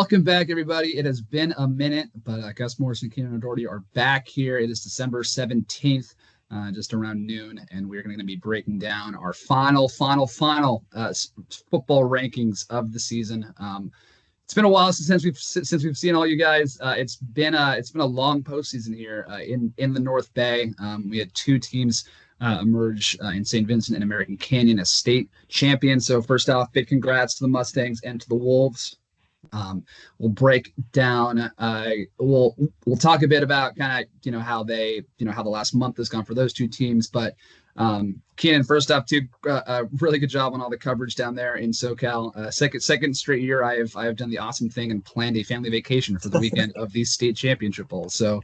Welcome back, everybody. It has been a minute, but Gus Morrison and Kienan O'Doherty are back here. It is December 17th, just around noon, and we're going to be breaking down our final football rankings of the season. It's been a while since we've seen all you guys. It's been a long postseason here in the North Bay. We had two teams emerge in St. Vincent and American Canyon as state champions. So first off, big congrats to the Mustangs and to the Wolves. We'll break down. We'll talk a bit about kind of how the last month has gone for those two teams. But Keenan, first off, too, really good job on all the coverage down there in SoCal. Second straight year, I have done the awesome thing and planned a family vacation for the weekend of these state championship bowls. So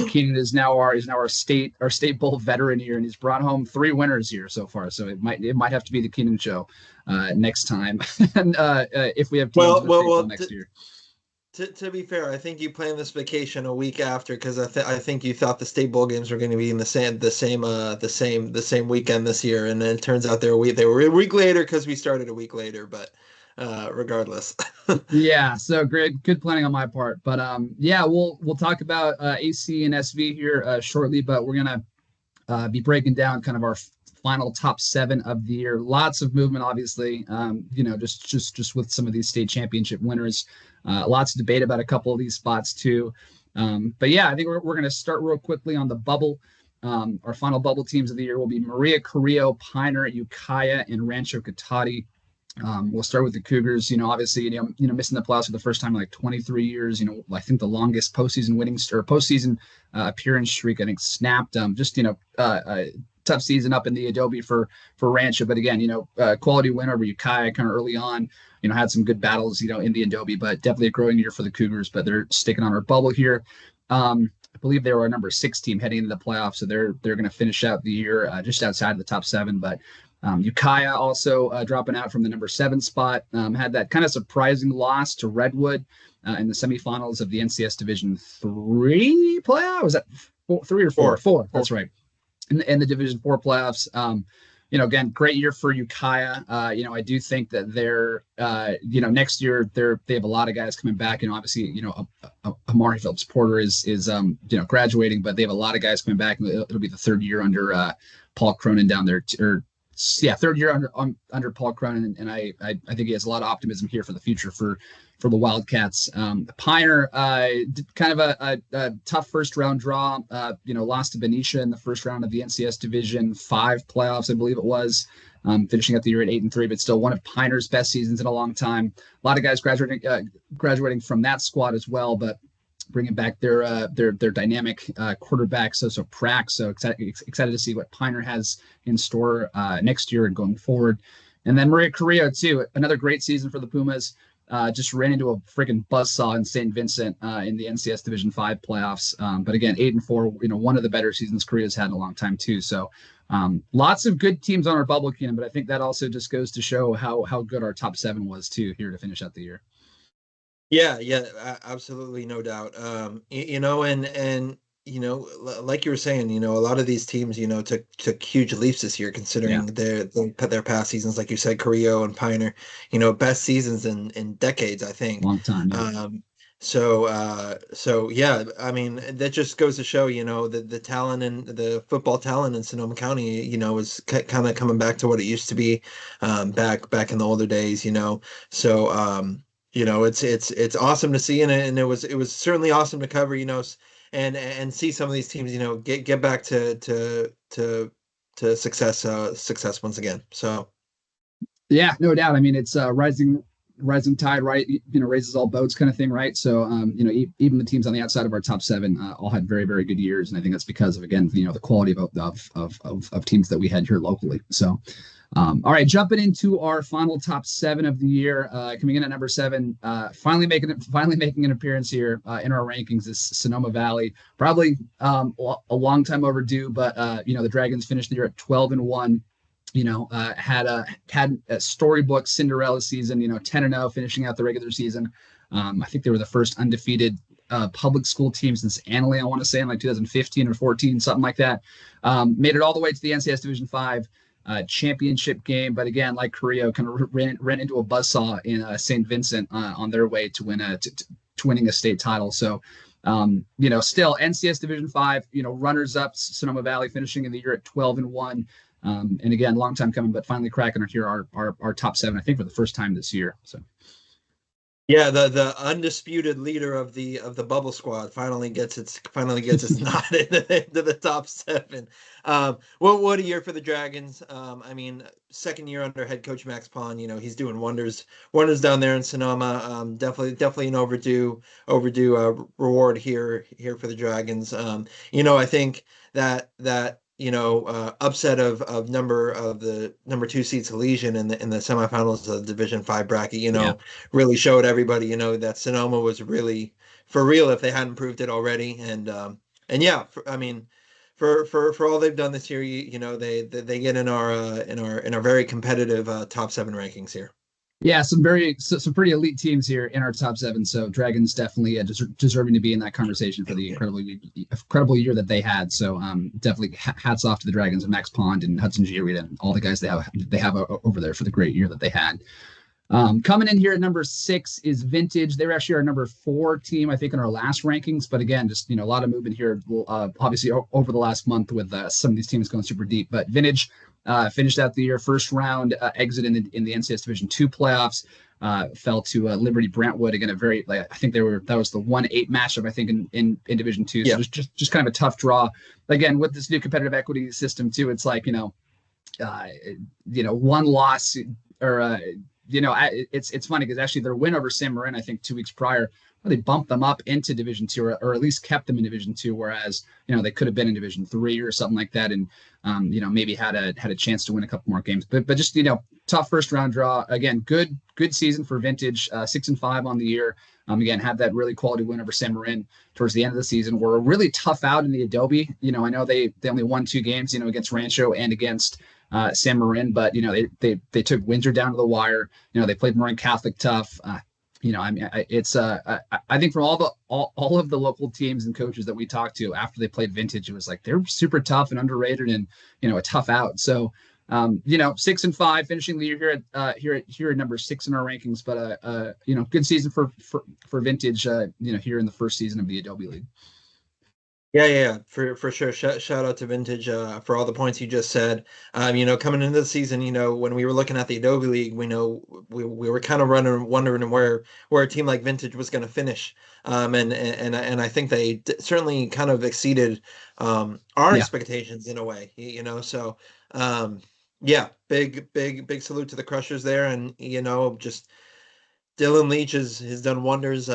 Keenan is now our state bowl veteran here, and he's brought home 3 winners here so far. So it might have to be the Keenan show next time, and if we have teams next year. To be fair, I think you planned this vacation a week after because I think you thought the state bowl games were going to be in the same weekend this year, and then it turns out they were a week later because we started a week later. But regardless, yeah. So great, good planning on my part. But yeah, we'll talk about AC and SV here shortly, but we're gonna be breaking down kind of our final top 7 of the year. Lots of movement, obviously. Just with some of these state championship winners. Lots of debate about a couple of these spots too. But yeah, I think we're going to start real quickly on the bubble. Our final bubble teams of the year will be Maria Carrillo, Piner, Ukiah, and Rancho Cotati. We'll start with the Cougars. Obviously, missing the playoffs for the first time in like 23 years. I think the longest postseason appearance streak I think snapped. Tough season up in the Adobe for Rancho, but again, quality win over Ukiah kind of early on. Had some good battles, in the Adobe, but definitely a growing year for the Cougars. But they're sticking on our bubble here. I believe they were our number 6 team heading into the playoffs, so they're going to finish out the year just outside of the top 7. But Ukiah also dropping out from the number 7 spot. Had that kind of surprising loss to Redwood in the semifinals of the NCS Division 3 playoff. Was that 3 or 4? 4. That's right. In the Division 4 playoffs. Again, great year for Ukiah. I do think that they're, next year they have a lot of guys coming back. Obviously, Amari Phillips Porter is graduating, but they have a lot of guys coming back. It'll be the 3rd year under Paul Cronin down there, third year under Paul Cronin, and I think he has a lot of optimism here for the future for the Wildcats. Piner, kind of a tough first round draw. Lost to Benicia in the first round of the NCS Division 5 playoffs, I believe it was. Finishing up the year at 8-3, but still one of Piner's best seasons in a long time. A lot of guys graduating from that squad as well, but bringing back their dynamic quarterback, so Prack. So excited to see what Piner has in store next year and going forward. And then Maria Carrillo too, another great season for the Pumas. Just ran into a freaking buzzsaw in St. Vincent in the NCS Division 5 playoffs. But again, 8-4, one of the better seasons Korea's had in a long time too. So lots of good teams on our bubble, Keenan, but I think that also just goes to show how good our top 7 was too here to finish out the year. Yeah, absolutely, no doubt. Like you were saying, a lot of these teams, took huge leaps this year, considering their past seasons. Like you said, Carrillo and Piner, best seasons in decades, I think. Long time. Yeah. So yeah, I mean, that just goes to show, the talent and the football talent in Sonoma County, is kind of coming back to what it used to be, back in the older days, So it's awesome to see, and it was certainly awesome to cover, and see some of these teams, get back to success once again. So yeah, no doubt. I mean, it's rising tide, right? Raises all boats kind of thing, right? So even the teams on the outside of our top 7 all had very, very good years, and I think that's because of, again, the quality of teams that we had here locally. So all right, jumping into our final top 7 of the year, coming in at number 7, finally making an appearance here in our rankings is Sonoma Valley. Probably a long time overdue, but the Dragons finished the year at 12-1. Had a storybook Cinderella season. 10-0, finishing out the regular season. I think they were the first undefeated public school team since Annalee, I want to say, in like 2015 or 14, something like that. Made it all the way to the NCS Division 5. championship game. But again, like Carrillo, kind of ran into a buzzsaw in St. Vincent on their way to winning a state title. So, still NCS Division 5, runners up, Sonoma Valley finishing in the year at 12-1. And again, long time coming, but finally cracking our top 7, I think, for the first time this year. So. Yeah, the undisputed leader of the bubble squad finally gets its nod into the top 7. What a year for the Dragons. Second year under head coach Max Pond. He's doing wonders down there in Sonoma. Definitely an overdue reward here for the Dragons. I think that upset of the number 2 seed Salesian in the semifinals of the Division 5 bracket, really showed everybody, that Sonoma was really for real if they hadn't proved it already. And yeah, for all they've done this year, they get in our very competitive top 7 rankings here. Yeah, some pretty elite teams here in our top 7. So Dragons definitely deserving to be in that conversation for the incredible year that they had. So definitely hats off to the Dragons and Max Pond and Hudson Giarita and all the guys they have over there for the great year that they had. Coming in here at number 6 is Vintage. They were actually our number 4 team, I think, in our last rankings. But again, just a lot of movement here, obviously over the last month with some of these teams going super deep. But Vintage finished out the year first round exit in the NCS Division 2 playoffs. Fell to Liberty Brentwood again. I think that was the 1-8 matchup, I think, in Division 2. So just kind of a tough draw. Again, with this new competitive equity system too, it's like one loss or. It's funny because actually their win over San Marin, I think 2 weeks prior, they bumped them up into Division 2 or at least kept them in Division 2, whereas they could have been in Division 3 or something like that, and maybe had a chance to win a couple more games. But just tough first round draw. Again, good season for Vintage, 6-5 on the year. Again, had that really quality win over San Marin towards the end of the season. Were really tough out in the Adobe. I know they only won 2 games, against Rancho and against San Marin, but they took Windsor down to the wire. They played Marin Catholic tough. I think from all of the local teams and coaches that we talked to after they played Vintage, it was like they're super tough and underrated and a tough out. So 6-5, finishing the year here at number 6 in our rankings, but good season for Vintage. Here in the first season of the Adobe League. Yeah, for sure. Shout out to Vintage for all the points you just said. Coming into the season, when we were looking at the Adobe League, we were kind of wondering where a team like Vintage was going to finish. And I think they certainly kind of exceeded our expectations in a way. So big salute to the Crushers there, and just. Dylan Leach has done wonders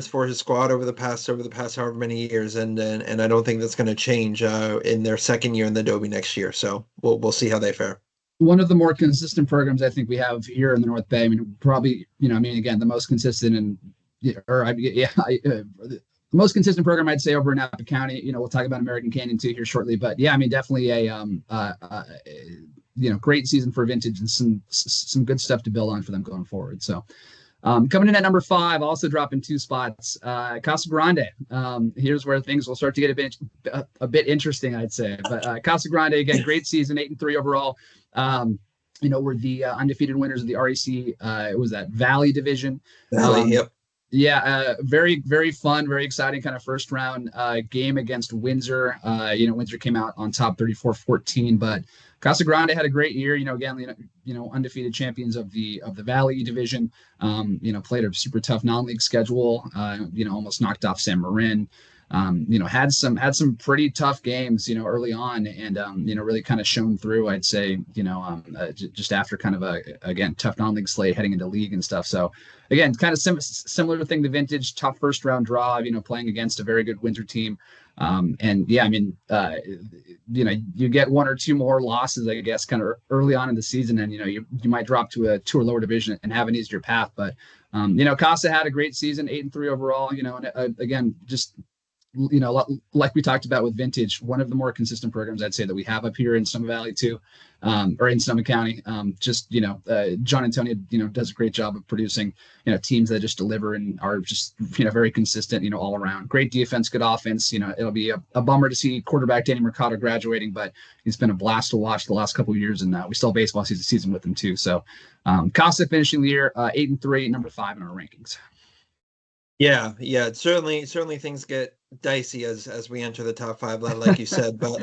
for his squad over the past however many years, and I don't think that's going to change in their second year in the Adobe next year. So we'll see how they fare. One of the more consistent programs I think we have here in the North Bay. Probably again the most consistent the most consistent program I'd say over in Napa County. We'll talk about American Canyon too here shortly, but definitely a great season for Vintage and some good stuff to build on for them going forward. So. Coming in at number 5, also dropping 2 spots, Casa Grande. Here's where things will start to get a bit interesting, I'd say. But Casa Grande, again, great season, 8-3 overall. We're the undefeated winners of the REC. It was that Valley division. Valley, yep. Yeah, very, very fun, very exciting kind of first round game against Windsor. Windsor came out on top 34-14, but Casa Grande had a great year. Again, undefeated champions of the Valley division. Played a super tough non-league schedule. Almost knocked off San Marin. Had some pretty tough games, early on, and really kind of shone through. I'd say, just after kind of again tough non-league slate heading into league and stuff. So again, kind of similar thing to Vintage, tough first round draw. Playing against a very good Windsor team. You get 1 or 2 more losses, I guess, kind of early on in the season, and you might drop to a 2 or lower division and have an easier path. But Casa had a great season, 8-3 overall. And again, just like we talked about with Vintage, one of the more consistent programs I'd say that we have up here in Sonoma Valley too, or in Sonoma County. John Antonio, does a great job of producing, teams that just deliver and are just, very consistent, all around. Great defense, good offense. It'll be a bummer to see quarterback Danny Mercado graduating, but it's been a blast to watch the last couple of years, and we still have baseball season with him too. So, Casa finishing the year 8-3, number 5 in our rankings. Yeah, yeah, certainly things get dicey as we enter the top 5, like you said. But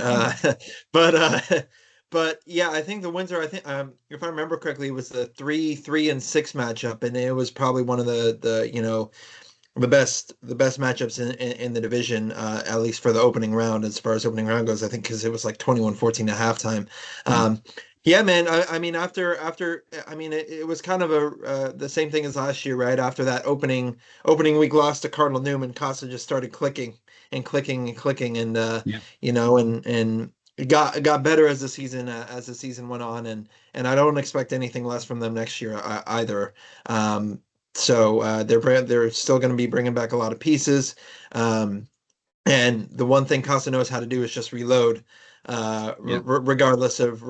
but but yeah, I think the Windsor, I think if I remember correctly, it was the 3-6 matchup, and it was probably one of the best matchups in the division, at least for the opening round. As far as opening round goes, I think, because it was like 21-14 at halftime. Yeah, man. I mean, after I mean, it was kind of the same thing as last year, right? After that opening week loss to Cardinal Newman, Casa just started clicking and clicking and clicking, and Yeah. and it got better as the season went on, and I don't expect anything less from them next year, either. So they're still going to be bringing back a lot of pieces. And the one thing Casa knows how to do is just reload, Yeah. regardless of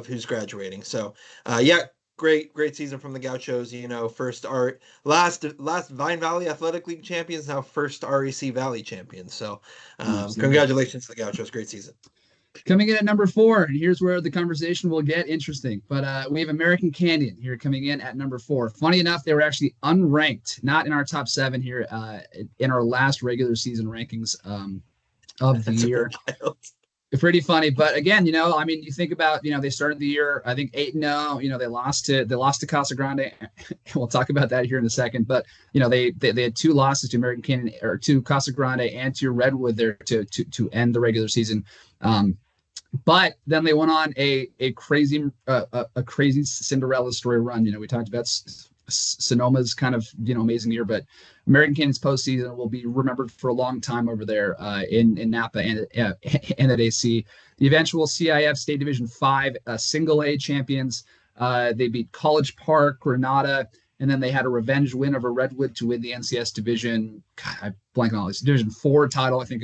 who's graduating. So yeah, great season from the Gauchos. First art last Vine Valley Athletic League champions, now first REC Valley champions. So congratulations to the Gauchos, great season. Coming in at number 4, and here's where the conversation will get interesting. But we have American Canyon here coming in at number 4. Funny enough, they were actually unranked, not in our top 7 here in our last regular season rankings of the year. Pretty funny, but again, I mean, you think about, they started the year, I think 8-0. They lost to Casa Grande. We'll talk about that here in a second. But they had 2 losses to American Canyon, or to Casa Grande and to Redwood there to end the regular season. But then they went on a crazy Cinderella story run. We talked about Sonoma's kind of amazing year, but American Canyon's postseason will be remembered for a long time over there in Napa and at AC. The eventual CIF State Division 5 Single A champions. They beat College Park, Granada, and then they had a revenge win over Redwood to win the NCS Division. God, I blank on all this. Division 4 title, I think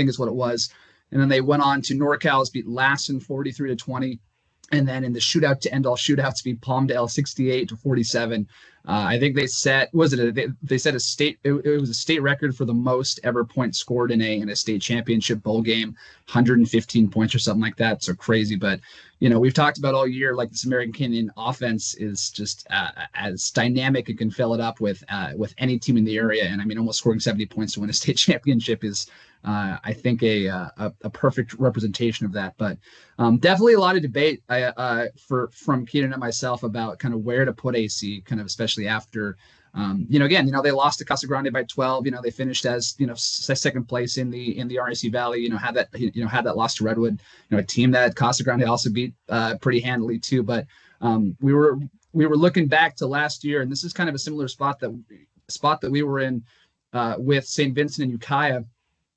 is what it was. And then they went on to NorCal's, beat Lassen 43-20. And then in the shootout to end all shootouts, beat Palmdale 68-47. I think they set, they set a state, it was a state record for the most ever points scored in a state championship bowl game, 115 points or something like that. So crazy. But, we've talked about all year, like, this American Canyon offense is just as dynamic and can fill it up with any team in the area. And I mean, almost scoring 70 points to win a state championship is, I think, a perfect representation of that. But definitely a lot of debate from Kienan and myself about kind of where to put AC, kind of especially after, they lost to Casa Grande by 12. They finished as second place in the REC Valley. Had that loss to Redwood. A team that Casa Grande also beat pretty handily too. But we were looking back to last year, and this is kind of a similar spot that we were in with St. Vincent and Ukiah.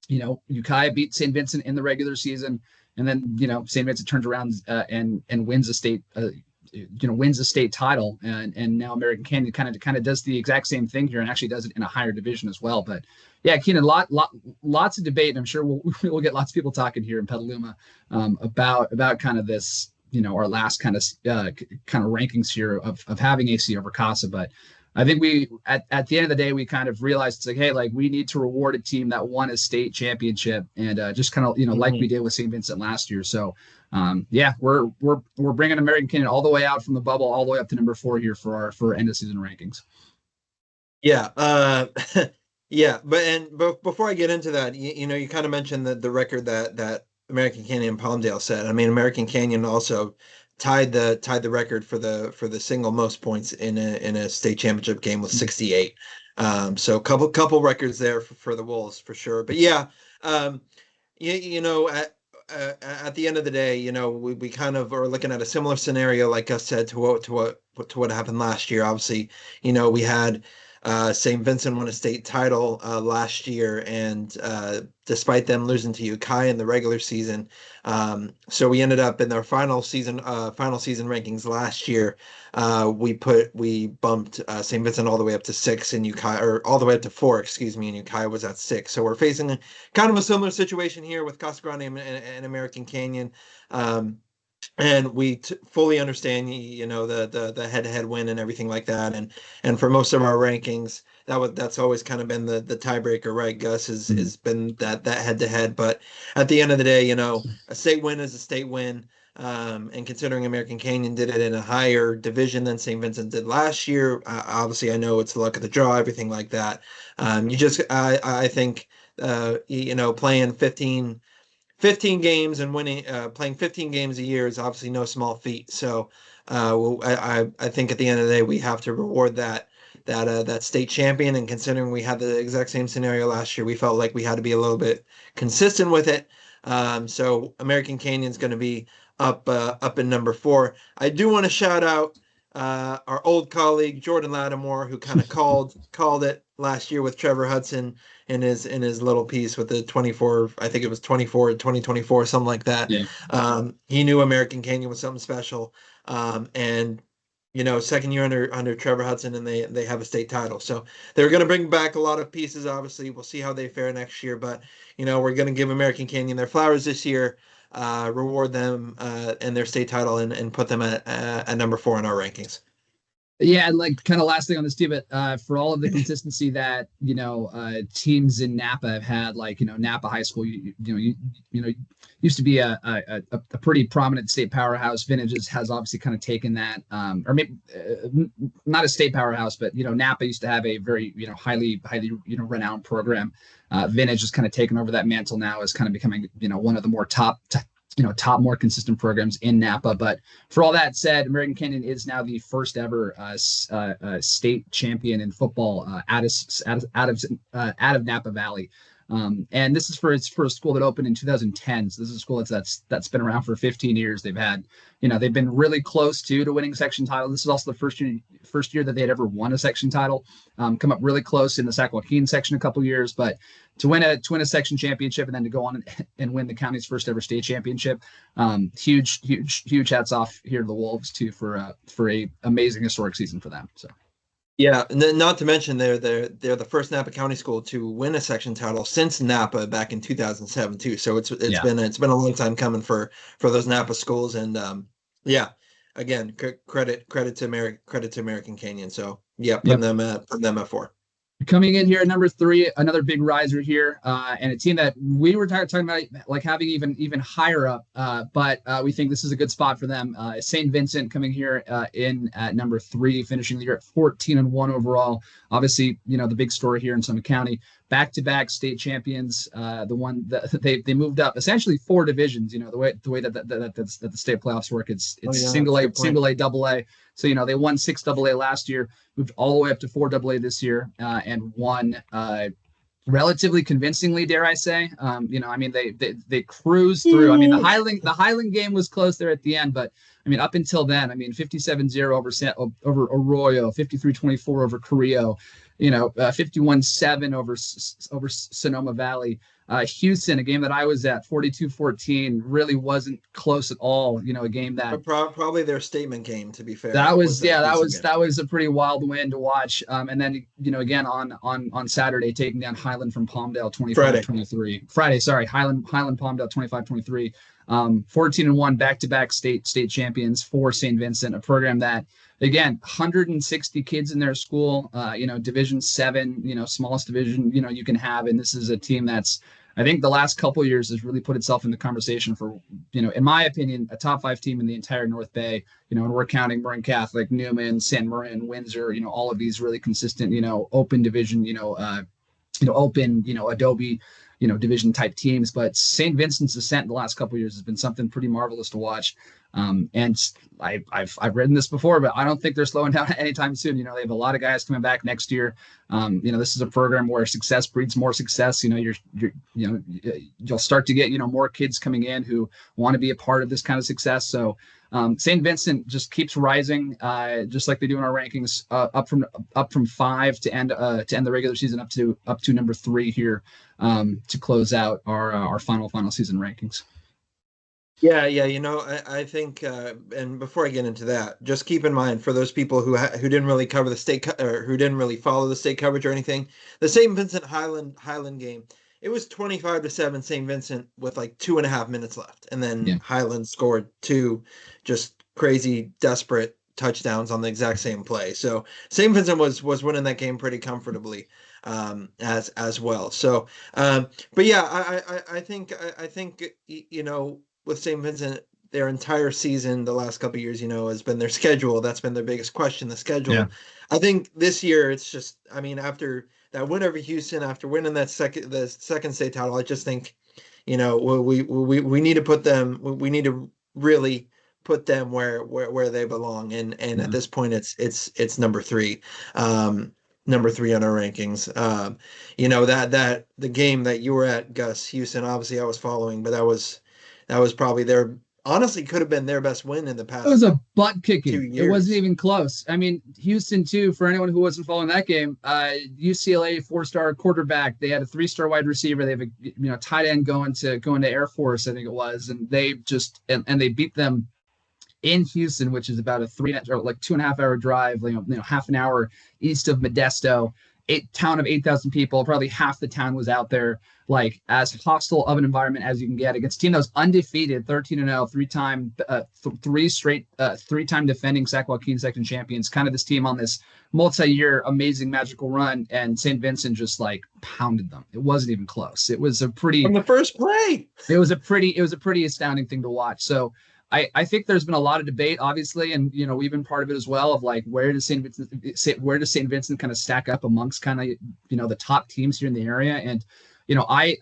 Ukiah beat St. Vincent in the regular season, and then St. Vincent turns around and wins a state title, and now American Canyon kind of does the exact same thing here, and actually does it in a higher division as well. But yeah, Keenan, lots of debate, and I'm sure we'll get lots of people talking here in Petaluma about kind of this, our last kind of rankings here of having AC over Casa. But I think we at the end of the day, we kind of realized it's like, hey, like, we need to reward a team that won a state championship, and just kind of like we did with St. Vincent last year. So we're bringing American Canyon all the way out from the bubble, all the way up to number 4 here for end of season rankings. Yeah, yeah, but before I get into that, you kind of mentioned the record that American Canyon and Palmdale set. I mean, American Canyon also tied the record for the single most points in a state championship game with 68. So couple records there for the Wolves for sure. But yeah, at the end of the day, we kind of are looking at a similar scenario, like I said, to what happened last year. Obviously, we had St. Vincent won a state title last year, and despite them losing to Ukiah in the regular season, so we ended up in their final season rankings last year. We bumped St. Vincent all the way up to 6, and Ukiah, or all the way up to 4, excuse me, and Ukiah was at 6. So we're facing kind of a similar situation here with Casa Grande and American Canyon. And we fully understand, the head-to-head win and everything like that, and for most of our rankings, that's always kind of been the tiebreaker, right? Gus has been that head-to-head, but at the end of the day, a state win is a state win. And considering American Canyon did it in a higher division than St. Vincent did last year, obviously I know it's the luck of the draw, everything like that. I think, playing 15 games and playing 15 games a year is obviously no small feat. So I think at the end of the day, we have to reward that state champion. And considering we had the exact same scenario last year, we felt like we had to be a little bit consistent with it. So American Canyon is going to be up in number 4. I do want to shout out our old colleague Jordan Lattimore, who kind of called it last year with Trevor Hudson in his little piece with the 24, I think it was 2024, something like that. Yeah. He knew American Canyon was something special. And second year under Trevor Hudson, and they have a state title. So they're going to bring back a lot of pieces. Obviously, we'll see how they fare next year, but we're going to give American Canyon their flowers this year, reward them and their state title, and put them at number 4 in our rankings. Yeah, and like kind of last thing on this team, but for all of the consistency that teams in Napa have had, like Napa High School, used to be a pretty prominent state powerhouse. Vintage has obviously kind of taken that, or maybe not a state powerhouse, but Napa used to have a very highly renowned program. Vintage has kind of taken over that mantle now, as kind of becoming one of the more top more consistent programs in Napa. But for all that said, American Canyon is now the first ever state champion in football out of Napa Valley. And this is for a school that opened in 2010. So this is a school that's been around for 15 years. They've had, they've been really close to winning section title. This is also the first year that they had ever won a section title. Come up really close in the Sac Joaquin section a couple years, but to win a section championship and then to go on and win the county's first ever state championship, huge hats off here to the Wolves too for a amazing historic season for them. So. Yeah, not to mention they're the first Napa County school to win a section title since Napa back in 2007 too. So it's been a long time coming for those Napa schools, and again, credit to American Canyon. So putting them at 4. Coming in here at number 3, another big riser here, and a team that we were talking about like having even higher up, but we think this is a good spot for them. St. Vincent coming here in at number 3, finishing the year at 14-1 overall. Obviously, the big story here in Sonoma County, back-to-back state champions. The one that they moved up essentially 4 divisions. The way that the state playoffs work, it's single A, double A. So they won 6 AA last year, moved all the way up to 4 AA this year, and won relatively convincingly, dare I say. They cruised through. I mean, the Highland game was close there at the end, but up until then, 57-0 over Arroyo, 53-24 over Carrillo, 51-7 over Sonoma Valley. Houston, a game that I was at, 42-14, really wasn't close at all. A game that probably their statement game, to be fair. That was a pretty wild win to watch. And then again on Saturday, taking down Highland from Palmdale 25-23. Friday, sorry, Highland Palmdale 25-23. 14-1 back-to-back state champions for St. Vincent, a program that, again, 160 kids in their school, Division 7, smallest division, you can have. And this is a team that's, I think the last couple of years has really put itself in the conversation for, in my opinion, a top 5 team in the entire North Bay, and we're counting Marin Catholic, Newman, San Marin, Windsor, all of these really consistent, open division, open, Adobe, division type teams. But St. Vincent's ascent in the last couple of years has been something pretty marvelous to watch. And I've written this before, but I don't think they're slowing down anytime soon. They have a lot of guys coming back next year. This is a program where success breeds more success. You'll start to get more kids coming in who want to be a part of this kind of success. So St. Vincent just keeps rising, just like they do in our rankings, up from 5 to end the regular season up to number 3 here to close out our final season rankings. Yeah. I think, and before I get into that, just keep in mind for those people who didn't really cover the state or who didn't really follow the state coverage or anything, the St. Vincent Highland game, it was 25-7 St. Vincent with like 2.5 minutes left, and then Highland scored 2 just crazy desperate touchdowns on the exact same play. So St. Vincent was winning that game pretty comfortably as well. So, but yeah, I think with St. Vincent, their entire season, the last couple of years, has been their schedule. That's been their biggest question, the schedule. Yeah. I think this year it's just, after that win over Houston, after winning the second state title, I just think, we need to put them, we need to really put them where they belong. And at this point, it's number 3. Number 3 on our rankings. That the game that you were at, Gus, Houston, obviously I was following, but that was probably honestly could have been their best win in the past. It was a butt kicking. 2 years. It wasn't even close. Houston too, for anyone who wasn't following that game, UCLA 4-star quarterback. They had a 3-star wide receiver. They have a tight end going to Air Force, I think it was, and they just and they beat them in Houston, which is about a 2.5 hour drive, half an hour east of Modesto. Town of 8,000 people, probably half the town was out there, like as hostile of an environment as you can get against a team that was undefeated, 13-0, 3-time defending Sac Joaquin section champions. Kind of this team on this multi-year amazing magical run, and St. Vincent just like pounded them. It wasn't even close. It was from the first play. It was a pretty astounding thing to watch. So I think there's been a lot of debate, obviously, and we've been part of it as well, of like where does St. Vincent kind of stack up amongst kind of the top teams here in the area. And I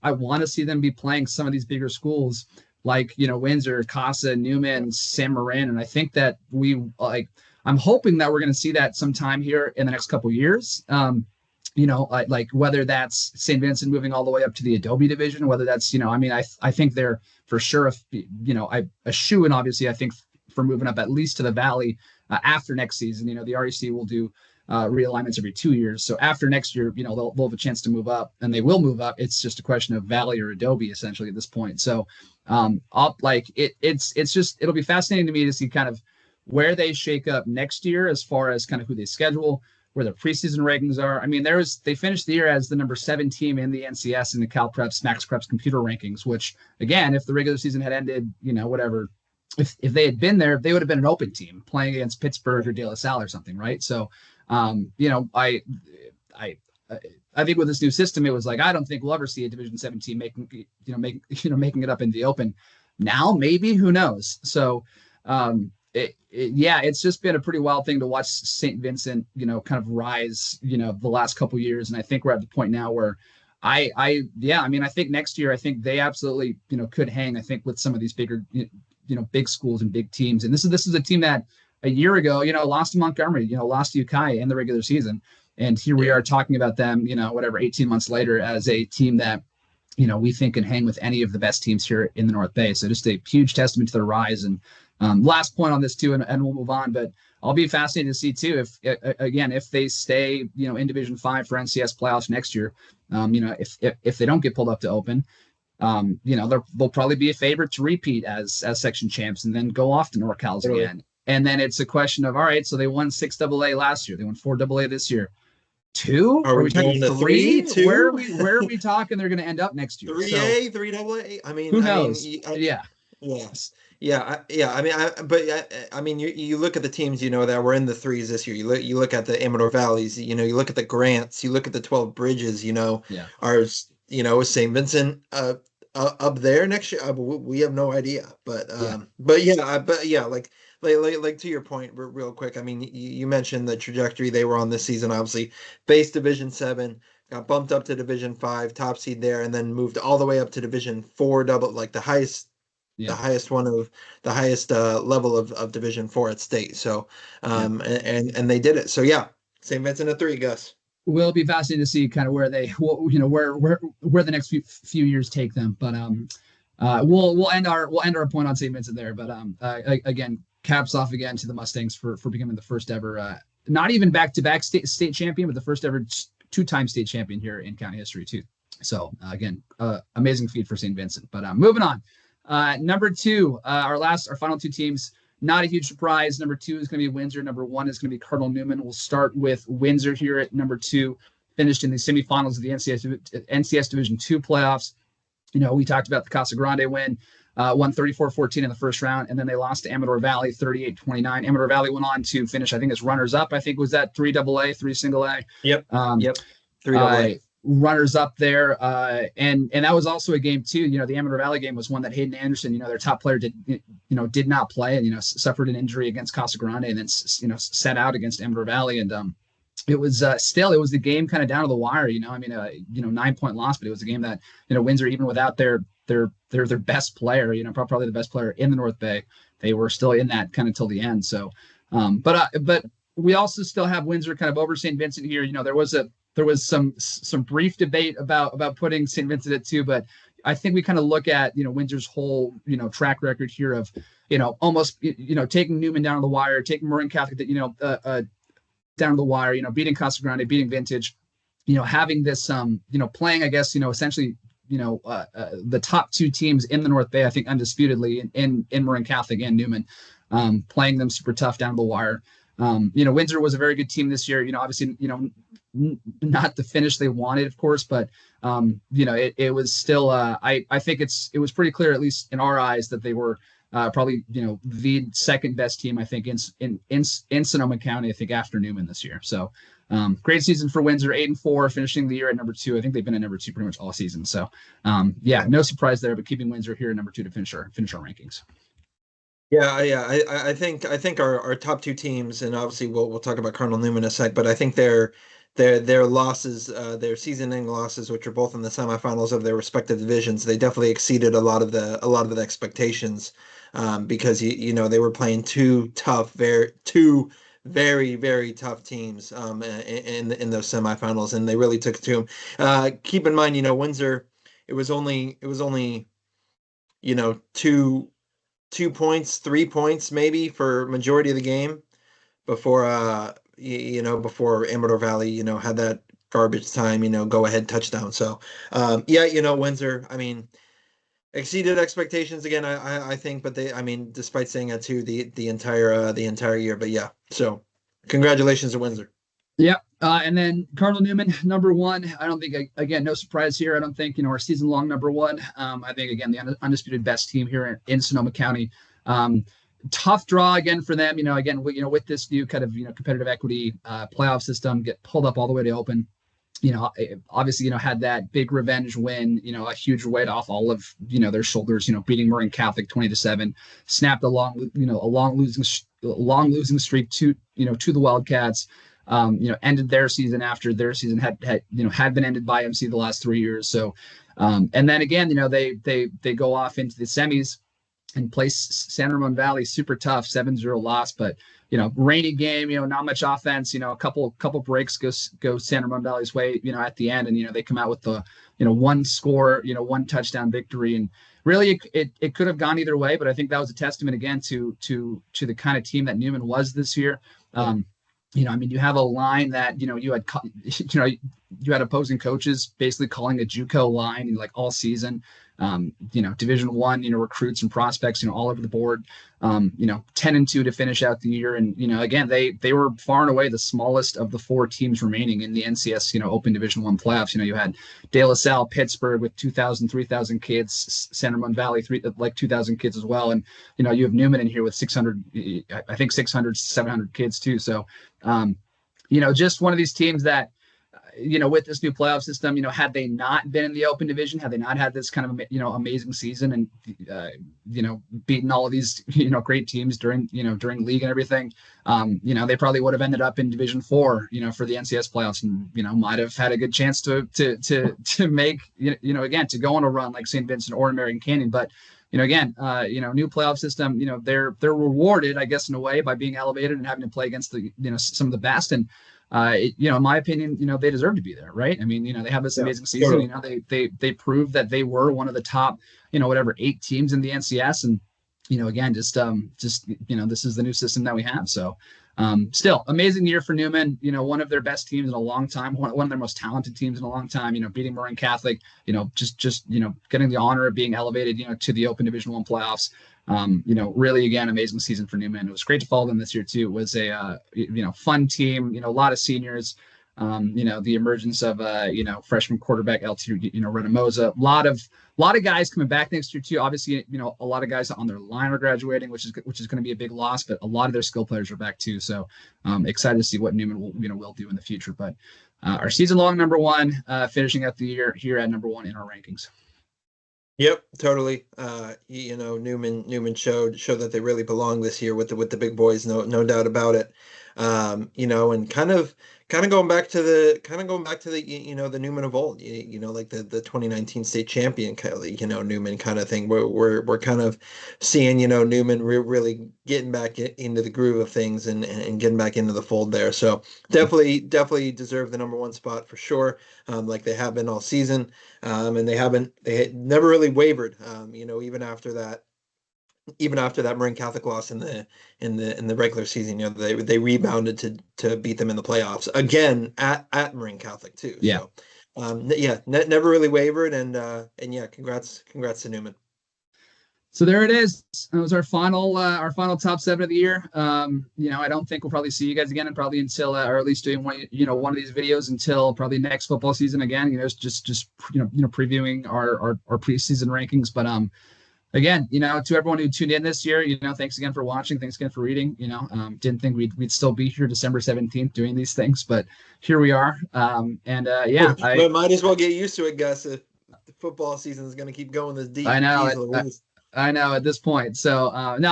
want to see them be playing some of these bigger schools like Windsor, Casa, Newman, San Marin, and I think that I'm hoping that we're going to see that sometime here in the next couple of years. Like whether that's St. Vincent moving all the way up to the Adobe division, whether that's, I think they're for sure, a shoe in, obviously, I think for moving up at least to the Valley after next season. The REC will do realignments every 2 years. So after next year, they'll have a chance to move up, and they will move up. It's just a question of Valley or Adobe essentially at this point. So it'll be fascinating to me to see kind of where they shake up next year as far as kind of who they schedule, where their preseason rankings are. They finished the year as the number 7 team in the NCS in the CalPreps, MaxPreps computer rankings, which again, if the regular season had ended, if they had been there, they would have been an open team playing against Pittsburgh or De La Salle or something. Right. So, I think with this new system, it was like, I don't think we'll ever see a Division 7 team making it up in the open. Now, maybe, who knows? So, it's just been a pretty wild thing to watch St. Vincent, kind of rise, the last couple of years. And I think we're at the point now where I think next year, I think they absolutely, could hang, I think, with some of these bigger, big schools and big teams. And this is a team that a year ago, lost to Montgomery, lost to Ukiah in the regular season. And here we are talking about them, 18 months later as a team that, we think can hang with any of the best teams here in the North Bay. So just a huge testament to their rise. And last point on this too, and we'll move on, but I'll be fascinated to see too, if they stay, in Division 5 for NCS playoffs next year, if they don't get pulled up to open, they'll probably be a favorite to repeat as section champs and then go off to NorCals again. And then it's a question of, all right, so they won 6 AA last year. They won 4 AA this year. 2? Are we talking 3? 2? Where are we talking they're going to end up next year? 3A, 3 AA? Who knows? Yes. Yeah. You look at the teams, that were in the 3s this year. You look at the Amador Valleys, you look at the Grants, you look at the 12 Bridges, is St. Vincent up there next year? We have no idea. Like like to your point, real quick. I mean, you mentioned the trajectory they were on this season. Obviously, base Division 7, got bumped up to Division 5, top seed there, and then moved all the way up to Division 4, double like the Yeah. highest one of the highest level of Division 4 at state. So, Yeah. and they did it. So yeah, St. Vincent at 3, Gus. Will be fascinating to see kind of where they, where the next few years take them. But we'll end our point on St. Vincent there. But again, caps off again to the Mustangs for becoming the first ever, not even back-to-back state champion, but the first ever two-time state champion here in county history too. So again, amazing feat for St. Vincent. But moving on, number 2, our final 2 teams. Not a huge surprise. Number 2 is going to be Windsor. Number 1 is going to be Cardinal Newman. We'll start with Windsor here at number 2, finished in the semifinals of the NCS Division 2 playoffs. We talked about the Casa Grande win, won 34-14 in the first round, and then they lost to Amador Valley 38-29. Amador Valley went on to finish, I think, as runners-up. I think was that 3AA, 3 single A. Yep. Yep. 3AA. Runners up there, and that was also a game too. The Amador Valley game was one that Hayden Anderson, their top player, did not play, and suffered an injury against Casa Grande, and then sat out against Amador Valley, and it was the game kind of down to the wire. 9-point loss, but it was a game that Windsor, even without their best player, probably the best player in the North Bay, they were still in that kind of till the end. So, but we also still have Windsor kind of over St. Vincent here. There was some brief debate about putting St. Vincent at 2, but I think we kind of look at Windsor's whole track record here of almost taking Newman down to the wire, taking Marin Catholic down to the wire, beating Casa Grande, beating Vintage, having this playing, I guess, essentially the top 2 teams in the North Bay, I think undisputedly in Marin Catholic and Newman, playing them super tough down to the wire. Windsor was a very good team this year. Obviously, not the finish they wanted, of course, but it was still. I think it was pretty clear, at least in our eyes, that they were probably the second best team, I think, in Sonoma County, I think, after Newman this year. So great season for Windsor, 8-4, finishing the year at number 2. I think they've been at number 2 pretty much all season. So no surprise there, but keeping Windsor here at number 2 to finish our rankings. Yeah. I think our top 2 teams, and obviously we'll talk about Cardinal Newman in a sec, but I think their losses, their season-ending losses, which are both in the semifinals of their respective divisions, they definitely exceeded a lot of the expectations, because they were playing two very, very tough teams in those semifinals, and they really took it to them. Keep in mind, Windsor, it was only 2 points, 3 points maybe for majority of the game before before Amador Valley had that garbage time go ahead touchdown. So Windsor, I mean, exceeded expectations again, I think, but despite saying that too the entire year, but yeah, so congratulations to Windsor. Yeah. And then Cardinal Newman, number 1. I don't think, again, no surprise here. I don't think, our season-long number 1. I think, again, the undisputed best team here in Sonoma County. Tough draw again for them. Again, with this new kind of, competitive equity playoff system, get pulled up all the way to open. Obviously, had that big revenge win, a huge weight off all of, their shoulders, beating Marin Catholic 20-7, snapped a long losing streak to the Wildcats. Ended their season after their season had been ended by MC the last 3 years. So, and then again, they go off into the semis and play San Ramon Valley, super tough, 7-0 loss, but rainy game, not much offense, a couple breaks go San Ramon Valley's way, at the end, and they come out with the one score, one touchdown victory, and really it could have gone either way, but I think that was a testament again to the kind of team that Newman was this year. You have a line that, you had opposing coaches basically calling a JUCO line like all season, Division I, recruits and prospects, all over the board, 10-2 to finish out the year. And, again, they were far and away the smallest of the 4 teams remaining in the NCS, Open Division I playoffs. You had De La Salle, Pittsburgh with 2,000, 3,000 kids, San Ramon Valley, 2,000 kids as well. And, you have Newman in here with 600, 700 kids too. So, just one of these teams that, with this new playoff system, had they not been in the open division, had they not had this kind of, amazing season and, beaten all of these, great teams during league and everything, they probably would have ended up in Division 4, for the NCS playoffs and, might have had a good chance to make, again, to go on a run like St. Vincent or American Canyon. But, again, new playoff system, they're rewarded, I guess, in a way by being elevated and having to play against the, some of the best. And, in my opinion, they deserve to be there, right? I mean, they have this amazing season. They proved that they were one of the top, 8 teams in the NCS, and again, just this is the new system that we have. So, still amazing year for Newman. One of their best teams in a long time, one of their most talented teams in a long time. Beating Marin Catholic. Just getting the honor of being elevated, to the Open Division 1 playoffs. Really, again, amazing season for Newman. It was great to follow them this year too. It was a fun team. A lot of seniors. The emergence of freshman quarterback LT Renamosa. A lot of guys coming back next year too. Obviously, a lot of guys on their line are graduating, which is going to be a big loss. But a lot of their skill players are back too. So excited to see what Newman will do in the future. But our season long number 1, finishing up the year here at number 1 in our rankings. Yep, totally. Newman showed that they really belong this year with the big boys, no doubt about it. And kind of going back to the the Newman of old, like the 2019 state champion, Newman kind of thing. We're kind of seeing Newman really getting back into the groove of things and getting back into the fold there. So definitely deserve the number 1 spot for sure. Like they have been all season, and they had never really wavered. Even after that Marin Catholic loss in the regular season, they rebounded to beat them in the playoffs again at Marin Catholic too. Yeah. So, never really wavered, and congrats to Newman. So there it is. That was our final top 7 of the year. I don't think we'll probably see you guys again, and probably until, or at least doing one of these videos until probably next football season again. Just previewing our preseason rankings, but again, to everyone who tuned in this year, thanks again for watching. Thanks again for reading. Didn't think we'd still be here December 17th doing these things, but here we are. I might as well get used to it, Gus. If the football season is going to keep going this deep. I know at this point. So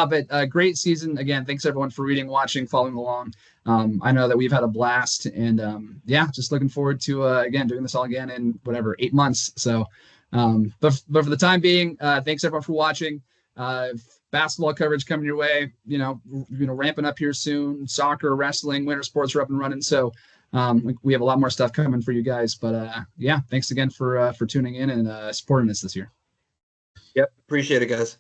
but great season again. Thanks everyone for reading, watching, following along. I know that we've had a blast, and just looking forward to again doing this all again in 8 months. So. But for the time being, thanks everyone for watching. Basketball coverage coming your way, ramping up here soon. Soccer, wrestling, winter sports are up and running. So we have a lot more stuff coming for you guys. But thanks again for tuning in and supporting us this year. Yep, appreciate it, guys.